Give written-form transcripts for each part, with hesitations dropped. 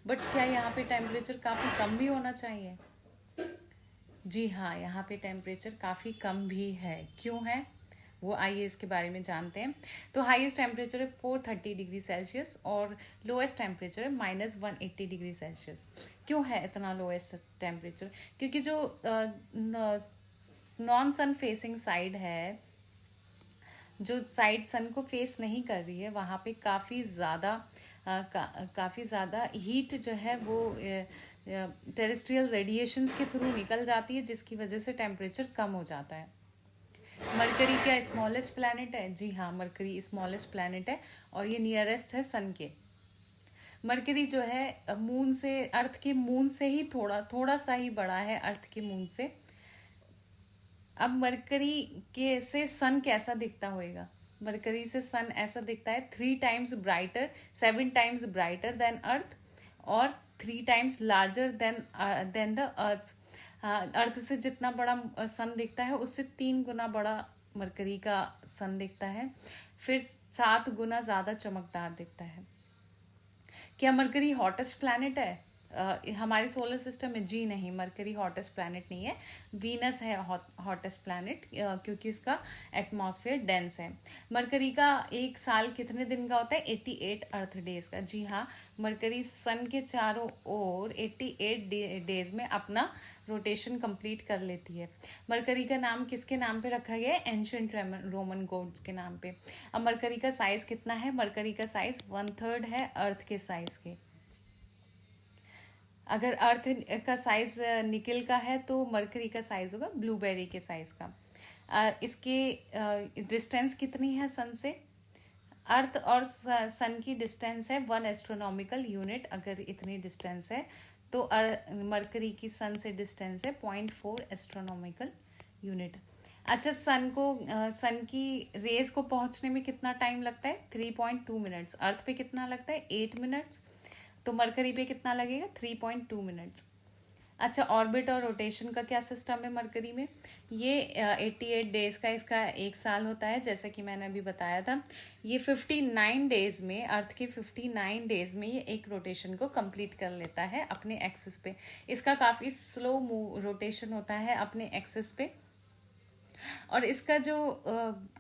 But क्या यहाँ पे टेम्परेचर काफ़ी कम भी होना चाहिए? जी हाँ, यहाँ पे टेम्परेचर काफ़ी कम भी है। क्यों है वो आइए इसके बारे में जानते हैं। तो हाईएस्ट टेम्परेचर है 430 डिग्री सेल्सियस और लोएस्ट टेम्परेचर है -180 डिग्री सेल्सियस। क्यों है इतना लोएस्ट टेम्परेचर? क्योंकि जो नॉन सन फेसिंग साइड है, जो साइड सन को फेस नहीं कर रही है, वहाँ पे काफ़ी ज़्यादा हीट जो है वो टेरेस्ट्रियल रेडिएशंस के थ्रू निकल जाती है, जिसकी वजह से टेम्परेचर कम हो जाता है। मरकरी क्या स्मॉलेस्ट प्लैनेट है? जी हाँ, मरकरी स्मॉलेस्ट प्लैनेट है और ये नियरेस्ट है सन के। मरकरी जो है मून से, अर्थ के मून से ही थोड़ा थोड़ा सा ही बड़ा है, अर्थ के मून से। अब मरकरी के से सन कैसा दिखता होएगा? मरकरी से सन ऐसा दिखता है 3 times brighter, 7 times brighter than earth और 3 times larger than the earth. Earth से जितना बड़ा सन दिखता है, उससे 3 गुना बड़ा मरकरी का सन दिखता है। फिर 7 गुना ज्यादा चमकदार दिखता है। क्या मरकरी हॉटेस्ट प्लैनेट है हमारे सोलर सिस्टम में? जी नहीं, मरकरी हॉटेस्ट प्लैनेट नहीं है। वीनस है हॉटेस्ट प्लैनेट, क्योंकि इसका एटमॉस्फेयर डेंस है। मरकरी का एक साल कितने दिन का होता है? 88 अर्थ डेज का। जी हाँ, मरकरी सन के चारों ओर 88 डेज में अपना रोटेशन कंप्लीट कर लेती है। मरकरी का नाम किसके नाम पे रखा गया है? एंशियंट रोमन गॉड्स के नाम पे। अब मरकरी का साइज कितना है? मरकरी का साइज 1/3 है अर्थ के साइज के। अगर अर्थ का साइज निकेल का है तो मरकरी का साइज होगा ब्लूबेरी के साइज का। इसके डिस्टेंस कितनी है सन से? अर्थ और सन की डिस्टेंस है 1 एस्ट्रोनॉमिकल यूनिट। अगर इतनी डिस्टेंस है तो मरकरी की सन से डिस्टेंस है 0.4 एस्ट्रोनॉमिकल यूनिट। अच्छा, सन की रेज को पहुंचने में कितना टाइम लगता है? 3.2 मिनट्स। अर्थ पे कितना लगता है? 8 मिनट्स। तो मरकरी पे कितना लगेगा? 3.2 मिनट्स। अच्छा, ऑर्बिट और रोटेशन का क्या सिस्टम है मरकरी में? ये 88 डेज का इसका एक साल होता है, जैसा कि मैंने अभी बताया था। ये 59 डेज में, अर्थ के 59 डेज में ये एक रोटेशन को कंप्लीट कर लेता है अपने एक्सिस पे। इसका काफी स्लो रोटेशन होता है अपने एक्सिस पे। और इसका जो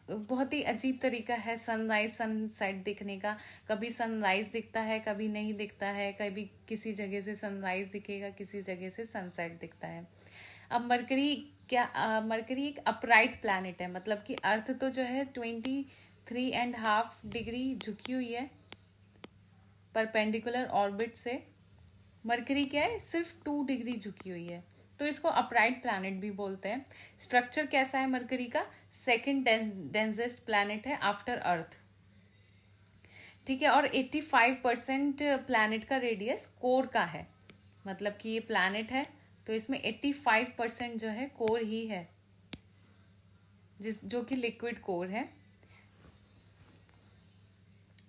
बहुत ही अजीब तरीका है सनराइज सनसेट दिखने का। कभी सनराइज दिखता है, कभी नहीं दिखता है। कभी किसी जगह से सनराइज दिखेगा, किसी जगह से सनसेट दिखता है। अब मरकरी एक अपराइट प्लैनेट है, मतलब कि अर्थ तो जो है 23.5 डिग्री झुकी हुई है परपेंडिकुलर ऑर्बिट से। मरकरी क्या है? सिर्फ 2 डिग्री झुकी हुई है, तो इसको अपराइट प्लैनेट भी बोलते हैं। स्ट्रक्चर कैसा है मरकरी का? सेकंड डेंसेस्ट प्लैनेट है आफ्टर अर्थ। ठीक है, और 85% प्लैनेट का रेडियस कोर का है। मतलब कि ये प्लैनेट है तो इसमें 85% जो है कोर ही है, जो कि लिक्विड कोर है।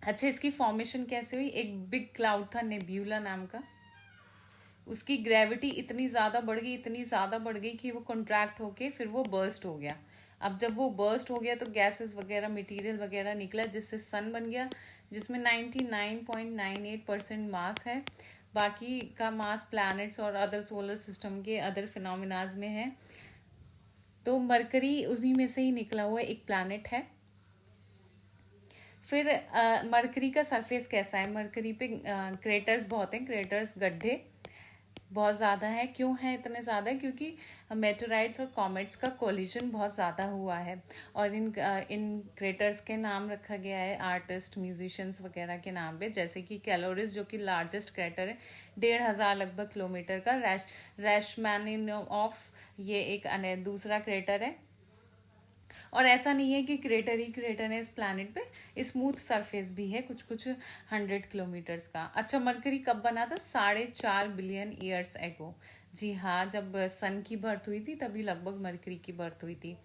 अच्छा, इसकी फॉर्मेशन कैसे हुई? एक बिग क्लाउड था नेब्यूला नाम का, उसकी ग्रेविटी इतनी ज्यादा बढ़ गई, इतनी ज्यादा बढ़ गई कि वो कॉन्ट्रैक्ट होके फिर वो बर्स्ट हो गया। अब जब वो बर्स्ट हो गया तो गैसेस वगैरह, मटेरियल वगैरह निकला, जिससे सन बन गया, जिसमें 99.98% मास है। बाकी का मास प्लैनेट्स और अदर सोलर सिस्टम के अदर फिनोमिनाज में है। तो मरकरी उन्हीं में से ही निकला हुआ एक प्लैनेट है। फिर मरकरी का सरफेस कैसा है? मरकरी पे क्रेटर्स बहुत हैं, क्रेटर्स, गड्ढे बहुत ज़्यादा है। क्यों है इतने ज़्यादा? क्योंकि मेटेराइट्स और कॉमेट्स का कोलिजन बहुत ज़्यादा हुआ है, और इन क्रेटर्स के नाम रखा गया है आर्टिस्ट, म्यूजिशियंस वगैरह के नाम पे। जैसे कि कैलोरिस, जो कि लार्जेस्ट क्रेटर है, 1,500 लगभग किलोमीटर का। रैशमैनिनॉफ, ये एक दूसरा क्रेटर है। और ऐसा नहीं है कि क्रेटर ही क्रेटर है इस प्लैनेट पे, स्मूथ सरफेस भी है कुछ कुछ 100 किलोमीटर्स का। अच्छा, मरकरी कब बना था? 4.5 बिलियन ईयर्स एगो। जी हाँ, जब सन की बर्थ हुई थी तभी लगभग मरकरी की बर्थ हुई थी।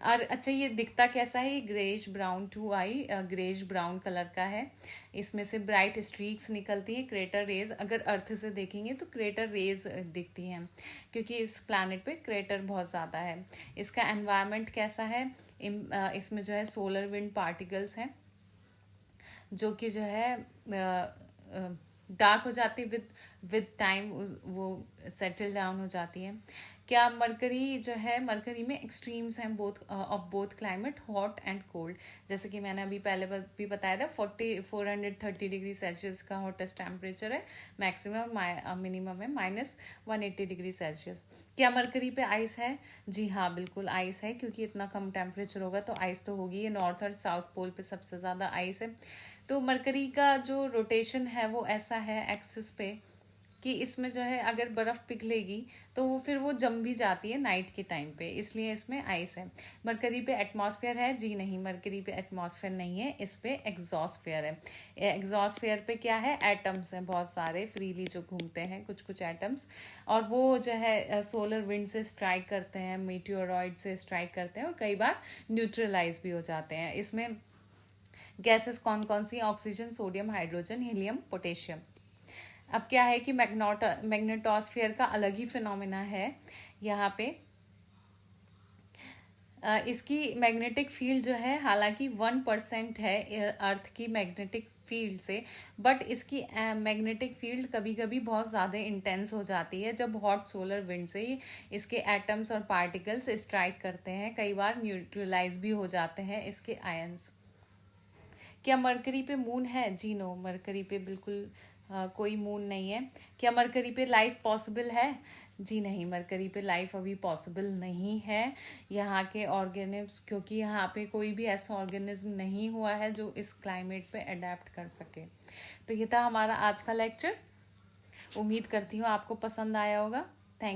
और अच्छा, ये दिखता कैसा है? ये greyish brown to I greyish brown colour का है। इसमें से ब्राइट स्ट्रीक्स निकलती हैं, क्रेटर रेज। अगर अर्थ से देखेंगे तो क्रेटर रेज दिखती हैं, क्योंकि इस प्लैनेट पे क्रेटर बहुत ज़्यादा है। इसका एनवायरनमेंट कैसा है? इसमें जो है सोलर विंड पार्टिकल्स हैं, जो कि जो है डार्क हो जाती है विद टाइम, वो सेटल डाउन हो जाती है। क्या मरकरी जो है, मरकरी में एक्सट्रीम्स हैं both of both climate, hot and cold. जैसे कि मैंने अभी पहले भी बताया था, 430 डिग्री सेल्सियस का हॉटेस्ट टेम्परेचर है, मैक्सिमम मिनिमम है -180 डिग्री सेल्सियस। क्या मरकरी पे आइस है? जी हाँ, बिल्कुल आइस है, क्योंकि इतना कम टेम्परेचर होगा तो आइस तो होगी। ये नॉर्थ और साउथ पोल पे सबसे ज़्यादा आइस है। तो मरकरी का जो रोटेशन है वो ऐसा है एक्सिस पे, कि इसमें जो है अगर बर्फ पिघलेगी तो वो फिर वो जम भी जाती है नाइट के टाइम पे, इसलिए इसमें आइस है। मरकरी पे एटमॉस्फेयर है? जी नहीं, मरकरी पे एटमॉस्फेयर नहीं है, इस पे एग्जॉस्फेयर है। एग्जॉस्फेयर पे क्या है? एटम्स हैं बहुत सारे फ्रीली जो घूमते हैं, कुछ कुछ एटम्स, और वो जो है सोलर विंड से स्ट्राइक करते हैं, मीटियोरॉइड से स्ट्राइक करते हैं, और कई बार न्यूट्रलाइज भी हो जाते हैं। इसमें गैसेस कौन कौन सी? Oxygen, sodium, hydrogen, helium, potassium. अब क्या है कि मैग्नेटोस्फीयर का अलग ही फिनोमिना है यहाँ पे। इसकी मैग्नेटिक फील्ड जो है हालांकि 1% है अर्थ की मैग्नेटिक फील्ड से, बट इसकी मैग्नेटिक फील्ड कभी कभी बहुत ज़्यादा इंटेंस हो जाती है जब हॉट सोलर विंड से ही इसके एटम्स और पार्टिकल्स स्ट्राइक करते हैं, कई बार न्यूट्रलाइज भी हो जाते हैं इसके आयंस। क्या मरकरी पे मून है? जी नो, मरकरी पे बिल्कुल कोई मून नहीं है। क्या मरकरी पे लाइफ पॉसिबल है? जी नहीं, मरकरी पे लाइफ अभी पॉसिबल नहीं है। यहाँ के ऑर्गेनिज्म, क्योंकि यहाँ पे कोई भी ऐसा ऑर्गेनिज्म नहीं हुआ है जो इस क्लाइमेट पे अडेप्ट कर सके। तो ये था हमारा आज का लेक्चर। उम्मीद करती हूँ आपको पसंद आया होगा।